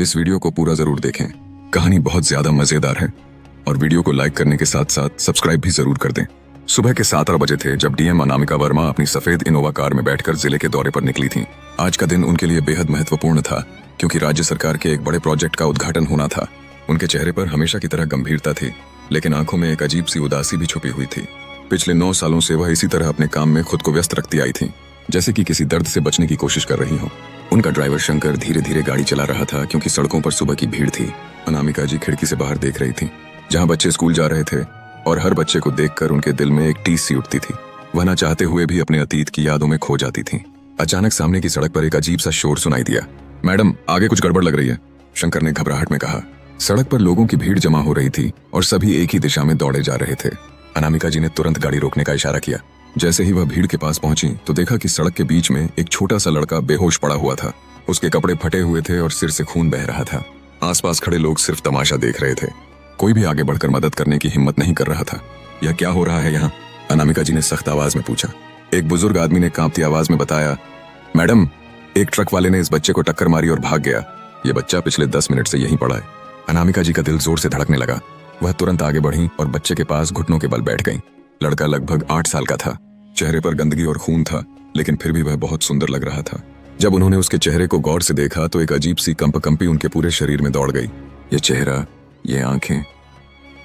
इस वीडियो को पूरा जरूर देखें, कहानी बहुत ज्यादा मजेदार है। और वीडियो को लाइक करने के साथ साथ सब्सक्राइब भी जरूर कर दें। सुबह के 7 बजे थे जब डीएम अनामिका वर्मा अपनी सफेद इनोवा कार में बैठकर जिले के दौरे पर निकली थीं। आज का दिन उनके लिए बेहद महत्वपूर्ण था क्योंकि राज्य सरकार के एक बड़े प्रोजेक्ट का उद्घाटन होना था। उनके चेहरे पर हमेशा की तरह गंभीरता थी, लेकिन आंखों में एक अजीब सी उदासी भी छुपी हुई थी। पिछले 9 सालों से वह इसी तरह अपने काम में खुद को व्यस्त रखती आई थी, जैसे कि किसी दर्द से बचने की कोशिश कर रही हो। उनका ड्राइवर शंकर धीरे धीरे गाड़ी चला रहा था क्योंकि सड़कों पर सुबह की भीड़ थी। अनामिका जी खिड़की से बाहर देख रही थी, जहां बच्चे स्कूल जा रहे थे, और हर बच्चे को देखकर उनके दिल में एक टीस सी उठती थी। वह न चाहते हुए भी अपने अतीत की यादों में खो जाती थी। अचानक सामने की सड़क पर एक अजीब सा शोर सुनाई दिया। मैडम, आगे कुछ गड़बड़ लग रही है, शंकर ने घबराहट में कहा। सड़क पर लोगों की भीड़ जमा हो रही थी और सभी एक ही दिशा में दौड़े जा रहे थे। अनामिका जी ने तुरंत गाड़ी रोकने का इशारा किया। जैसे ही वह भीड़ के पास पहुंची तो देखा कि सड़क के बीच में एक छोटा सा लड़का बेहोश पड़ा हुआ था। उसके कपड़े फटे हुए थे और सिर से खून बह रहा था। आसपास खड़े लोग सिर्फ तमाशा देख रहे थे। कोई भी आगे बढ़कर मदद करने की हिम्मत नहीं कर रहा था। यह क्या हो रहा है यहाँ? अनामिका जी ने सख्त आवाज में पूछा। एक बुजुर्ग आदमी ने कांपती आवाज में बताया, मैडम, एक ट्रक वाले ने इस बच्चे को टक्कर मारी और भाग गया। ये बच्चा पिछले 10 मिनट से यहीं पड़ा है। अनामिका जी का दिल जोर से धड़कने लगा। वह तुरंत आगे बढ़ी और बच्चे के पास घुटनों के बल बैठ गई। लड़का लगभग 8 साल का था। चेहरे पर गंदगी और खून था, लेकिन फिर भी वह बहुत सुंदर लग रहा था। जब उन्होंने उसके चेहरे को गौर से देखा तो एक अजीब सी कंपकंपी उनके पूरे शरीर में दौड़ गई। ये चेहरा, ये आंखें,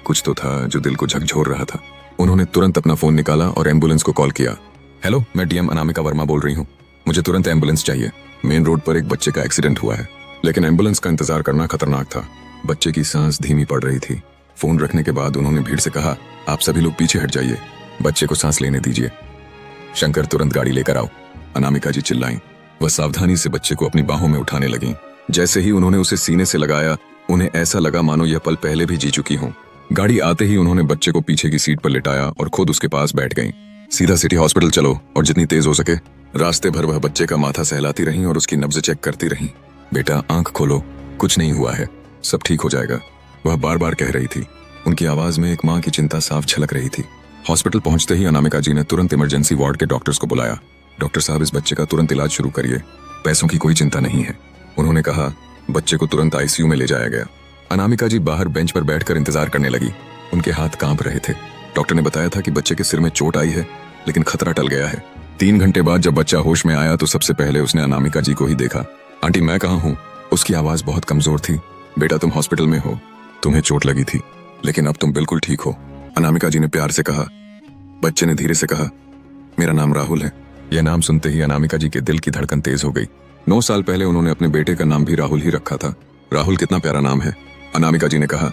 कुछ तो था जो दिल को झकझोर रहा था। उन्होंने तुरंत अपना फोन निकाला और एम्बुलेंस को कॉल किया। हेलो, मैं डीएम अनामिका वर्मा बोल रही हूँ। मुझे तुरंत एम्बुलेंस चाहिए। मेन रोड पर एक बच्चे का एक्सीडेंट हुआ है, लेकिन एम्बुलेंस का इंतजार करना खतरनाक था। बच्चे की सांस धीमी पड़ रही थी। फोन रखने के बाद उन्होंने भीड़ से कहा, आप सभी लोग पीछे हट जाइए, बच्चे को सांस लेने दीजिए। शंकर, तुरंत गाड़ी लेकर आओ, अनामिका जी चिल्लाईं। वह सावधानी से बच्चे को अपनी बाहों में उठाने लगी। जैसे ही उन्होंने उसे सीने से लगाया, उन्हें ऐसा लगा मानो यह पल पहले भी जी चुकी हों। गाड़ी आते ही उन्होंने बच्चे को पीछे की सीट पर लिटाया और खुद उसके पास बैठ गईं। सीधा सिटी हॉस्पिटल चलो और जितनी तेज हो सके। रास्ते भर वह बच्चे का माथा सहलाती रहीं और उसकी नब्ज चेक करती रहीं। बेटा, आंख खोलो, कुछ नहीं हुआ है, सब ठीक हो जाएगा, वह बार बार कह रही थी। उनकी आवाज में एक माँ की चिंता साफ झलक रही थी। हॉस्पिटल पहुंचते ही अनामिका जी ने तुरंत इमरजेंसी वार्ड के डॉक्टर्स को बुलाया। डॉक्टर साहब, इस बच्चे का तुरंत इलाज शुरू करिए, पैसों की कोई चिंता नहीं है, उन्होंने कहा। बच्चे को तुरंत आईसीयू में ले जाया गया। अनामिका जी बाहर बेंच पर बैठकर इंतजार करने लगी। उनके हाथ कांप रहे थे। डॉक्टर ने बताया था कि बच्चे के सिर में चोट आई है, लेकिन खतरा टल गया है। 3 घंटे बाद जब बच्चा होश में आया तो सबसे पहले उसने अनामिका जी को ही देखा। आंटी, मैं कहाँ हूँ? उसकी आवाज बहुत कमजोर थी। बेटा, तुम हॉस्पिटल में हो, तुम्हें चोट लगी थी, लेकिन अब तुम बिल्कुल ठीक हो, अनामिका जी ने प्यार से कहा। बच्चे ने धीरे से कहा, मेरा नाम राहुल है। यह नाम सुनते ही अनामिका जी के दिल की धड़कन तेज हो गई। 9 साल पहले उन्होंने अपने बेटे का नाम भी राहुल ही रखा था। राहुल कितना प्यारा नाम है, अनामिका जी ने कहा,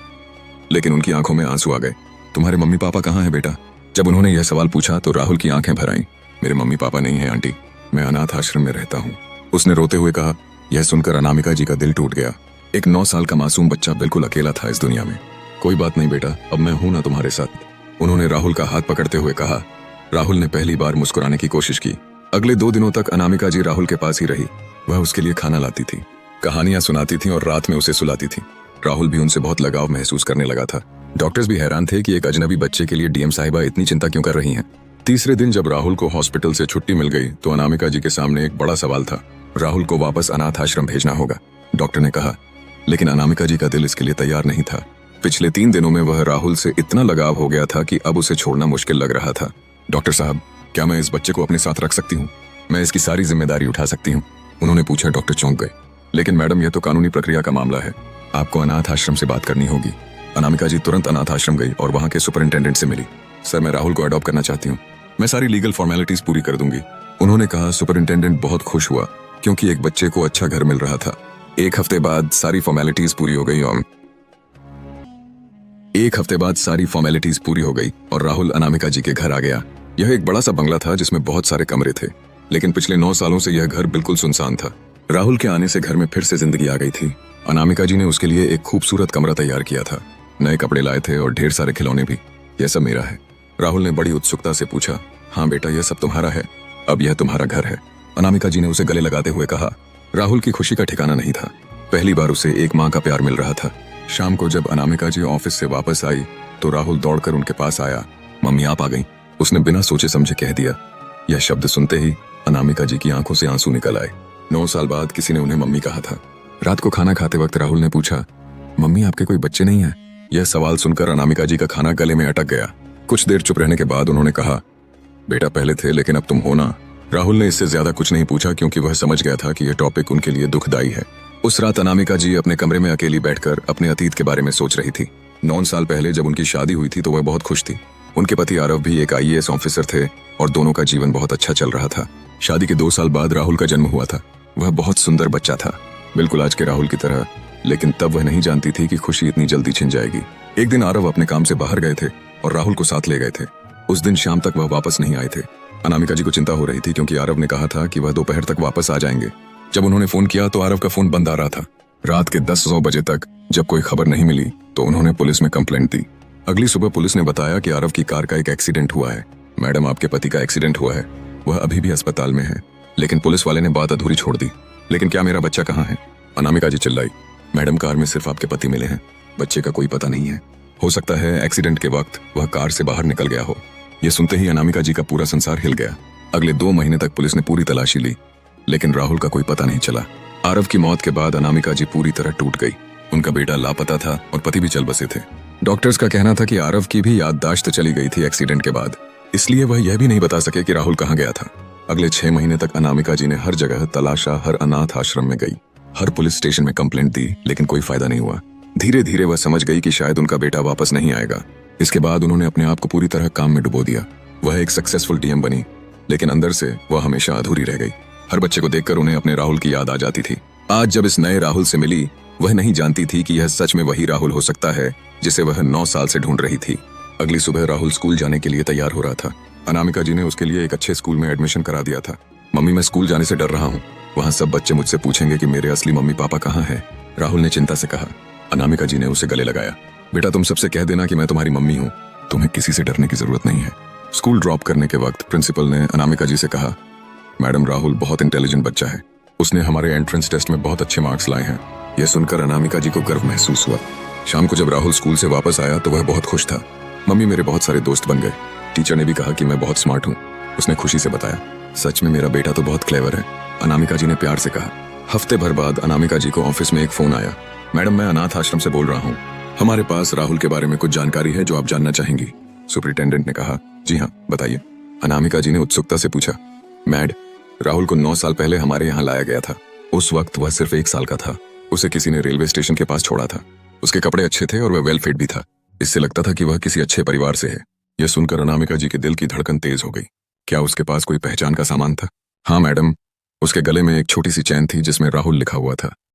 लेकिन उनकी आंखों में आंसू आ गए। तुम्हारे मम्मी पापा कहाँ हैं बेटा? जब उन्होंने यह सवाल पूछा तो राहुल की आंखें भर आईं। मेरे मम्मी पापा नहीं है आंटी, मैं अनाथ आश्रम में रहता हूँ, उसने रोते हुए कहा। यह सुनकर अनामिका जी का दिल टूट गया। एक 9 साल का मासूम बच्चा बिल्कुल अकेला था इस दुनिया में। कोई बात नहीं बेटा, अब मैं हूं ना तुम्हारे साथ, उन्होंने राहुल का हाथ पकड़ते हुए कहा। राहुल ने पहली बार मुस्कुराने की कोशिश की। अगले 2 दिनों तक अनामिका जी राहुल के पास ही रही। वह उसके लिए खाना लाती थी, कहानियां सुनाती थी और रात में उसे सुलाती थी। राहुल भी उनसे बहुत लगाव महसूस करने लगा था। डॉक्टर्स भी हैरान थे कि एक अजनबी बच्चे के लिए डीएम साहिबा इतनी चिंता क्यों कर रही हैं। तीसरे दिन जब राहुल को हॉस्पिटल से छुट्टी मिल गई तो अनामिका जी के सामने एक बड़ा सवाल था। राहुल को वापस अनाथ आश्रम भेजना होगा, डॉक्टर ने कहा, लेकिन अनामिका जी का दिल इसके लिए तैयार नहीं था। पिछले 3 दिनों में वह राहुल से इतना लगाव हो गया था कि अब उसे छोड़ना मुश्किल लग रहा था। डॉक्टर साहब, क्या मैं इस बच्चे को अपने साथ रख सकती हूँ? मैं इसकी सारी जिम्मेदारी उठा सकती हूँ, उन्होंने पूछा। डॉक्टर चौंक गए। लेकिन मैडम, यह तो कानूनी प्रक्रिया का मामला है, आपको अनाथ आश्रम से बात करनी होगी। अनामिका जी तुरंत अनाथ आश्रम गई और वहाँ के सुपरिंटेंडेंट से मिली। सर, मैं राहुल को अडॉप्ट करना चाहती हूँ, मैं सारी लीगल फॉर्मेलिटीज पूरी कर दूंगी, उन्होंने कहा। सुपरिंटेंडेंट बहुत खुश हुआ क्योंकि एक बच्चे को अच्छा घर मिल रहा था। 1 हफ्ते बाद सारी फॉर्मेलिटीज पूरी हो गई और राहुल अनामिका जी के घर आ गया। यह एक बड़ा सा बंगला था जिसमें बहुत सारे कमरे थे, लेकिन पिछले 9 सालों से यह घर बिल्कुल सुनसान था। राहुल के आने से घर में फिर से जिंदगी आ गई थी। अनामिका जी ने उसके लिए एक खूबसूरत कमरा तैयार किया था। नए कपड़े लाए थे और ढेर सारे खिलौने भी। यह सब मेरा है, राहुल ने बड़ी उत्सुकता से पूछा। हाँ बेटा, यह सब तुम्हारा है, अब यह तुम्हारा घर है, अनामिका जी ने उसे गले लगाते हुए कहा। राहुल की खुशी का ठिकाना नहीं था। पहली बार उसे एक माँ का प्यार मिल रहा था। शाम को जब अनामिका जी ऑफिस से वापस आई तो राहुल दौड़कर उनके पास आया। मम्मी, आप आ गई, उसने बिना सोचे समझे कह दिया। यह शब्द सुनते ही अनामिका जी की आंखों से आंसू निकल आए। 9 साल बाद किसी ने उन्हें मम्मी कहा था। रात को खाना खाते वक्त राहुल ने पूछा, मम्मी आपके कोई बच्चे नहीं हैं? यह सवाल सुनकर अनामिका जी का खाना गले में अटक गया। कुछ देर चुप रहने के बाद उन्होंने कहा, बेटा पहले थे लेकिन अब तुम हो ना। राहुल ने इससे ज्यादा कुछ नहीं पूछा क्योंकि वह समझ गया था कि यह टॉपिक उनके लिए दुखदायी है। उस रात अनामिका जी अपने कमरे में अकेली बैठकर अपने अतीत के बारे में सोच रही थी। 9 साल पहले जब उनकी शादी हुई थी तो वह बहुत खुश थी। उनके पति आरव भी एक IAS ऑफिसर थे और दोनों का जीवन बहुत अच्छा चल रहा था। शादी के 2 साल बाद राहुल का जन्म हुआ था। वह बहुत सुंदर बच्चा था, बिल्कुल आज के राहुल की तरह, लेकिन तब वह नहीं जानती थी कि खुशी इतनी जल्दी छिन जाएगी। एक दिन आरव अपने काम से बाहर गए थे और राहुल को साथ ले गए थे। उस दिन शाम तक वह वापस नहीं आए थे। अनामिका जी को चिंता हो रही थी क्योंकि आरव ने कहा था कि वह दोपहर तक वापस आ जाएंगे। जब उन्होंने फोन किया तो आरव का फोन बंद आ रहा था। रात के 10-9 बजे तक जब कोई खबर नहीं मिली तो उन्होंने पुलिस में कंप्लेंट दी। अगली सुबह पुलिस ने बताया कि आरव की कार का एक एक्सीडेंट हुआ है। मैडम आपके पति का एक्सीडेंट हुआ है, वह अभी भी अस्पताल में है। लेकिन पुलिस वाले ने बात अधूरी छोड़ दी। लेकिन क्या मेरा बच्चा कहाँ है? अनामिका जी चिल्लाई, मैडम कार में सिर्फ आपके पति मिले हैं, बच्चे का कोई पता नहीं है। हो सकता है एक्सीडेंट के वक्त वह कार से बाहर निकल गया हो। यह सुनते ही अनामिका जी का पूरा संसार हिल गया। अगले 2 महीने तक पुलिस ने पूरी तलाशी ली लेकिन राहुल का कोई पता नहीं चला। आरव की मौत के बाद अनामिका जी पूरी तरह टूट गई। उनका बेटा लापता था और पति भी चल बसे थे। डॉक्टर्स का कहना था कि आरव की भी याददाश्त चली गई थी एक्सीडेंट के बाद, इसलिए वह यह भी नहीं बता सके कि राहुल कहाँ गया था। अगले 6 महीने तक अनामिका जी ने हर जगह तलाशा, हर अनाथ आश्रम में गई, हर पुलिस स्टेशन में कंप्लेंट दी, लेकिन कोई फायदा नहीं हुआ। धीरे धीरे वह समझ गई कि शायद उनका बेटा वापस नहीं आएगा। इसके बाद उन्होंने अपने आप को पूरी तरह काम में डुबो दिया। वह एक सक्सेसफुल DM बनी, लेकिन अंदर से वह हमेशा अधूरी रह गई। हर बच्चे को देखकर उन्हें अपने राहुल की याद आ जाती थी। आज जब इस नए राहुल से मिली, वह नहीं जानती थी कि यह सच में वही राहुल हो सकता है जिसे वह 9 साल से ढूंढ रही थी। अगली सुबह राहुल स्कूल जाने के लिए तैयार हो रहा था। अनामिका जी ने उसके लिए एक अच्छे स्कूल में एडमिशन करा दिया था। मम्मी मैं स्कूल जाने से डर रहा हूँ, वहाँ सब बच्चे मुझसे पूछेंगे कि मेरे असली मम्मी पापा कहाँ हैं, राहुल ने चिंता से कहा। अनामिका जी ने उसे गले लगाया, बेटा तुम सबसे कह देना कि मैं तुम्हारी मम्मी हूँ, तुम्हें किसी से डरने की जरूरत नहीं है। स्कूल ड्रॉप करने के वक्त प्रिंसिपल ने अनामिका जी से कहा, मैडम राहुल बहुत इंटेलिजेंट बच्चा है, उसने हमारे एंट्रेंस टेस्ट में बहुत अच्छे मार्क्स लाए हैं। यह सुनकर अनामिका जी को गर्व महसूस हुआ। शाम को जब राहुल स्कूल से वापस आया तो वह बहुत खुश था। मम्मी मेरे बहुत सारे दोस्त बन गए, टीचर ने भी कहा कि मैं बहुत स्मार्ट हूँ, उसने खुशी से बताया। सच में मेरा बेटा तो बहुत क्लेवर है, अनामिका जी ने प्यार से कहा। हफ्ते भर बाद अनामिका जी को ऑफिस में एक फोन आया, मैडम मैं अनाथ आश्रम से बोल रहा हूँ, हमारे पास राहुल के बारे में कुछ जानकारी है जो आप जानना चाहेंगी। सुपरिटेंडेंट ने कहा, जी हाँ बताइए। अनामिका जी ने उत्सुकता से पूछा, मैड राहुल को 9 साल पहले हमारे यहाँ लाया गया था। उस वक्त वह सिर्फ 1 साल का था। उसे किसी ने रेलवे स्टेशन के पास छोड़ा था। उसके कपड़े अच्छे थे और वह वेल फिट भी था। इससे लगता था कि वह किसी अच्छे परिवार से है। यह सुनकर अनामिका जी के दिल की धड़कन तेज हो गई। क्या उसके पास कोई पहचान का सामान था? हाँ मैडम, उसके गले में एक छोटी सी चैन थी जिसमें राहुल लिखा हुआ था।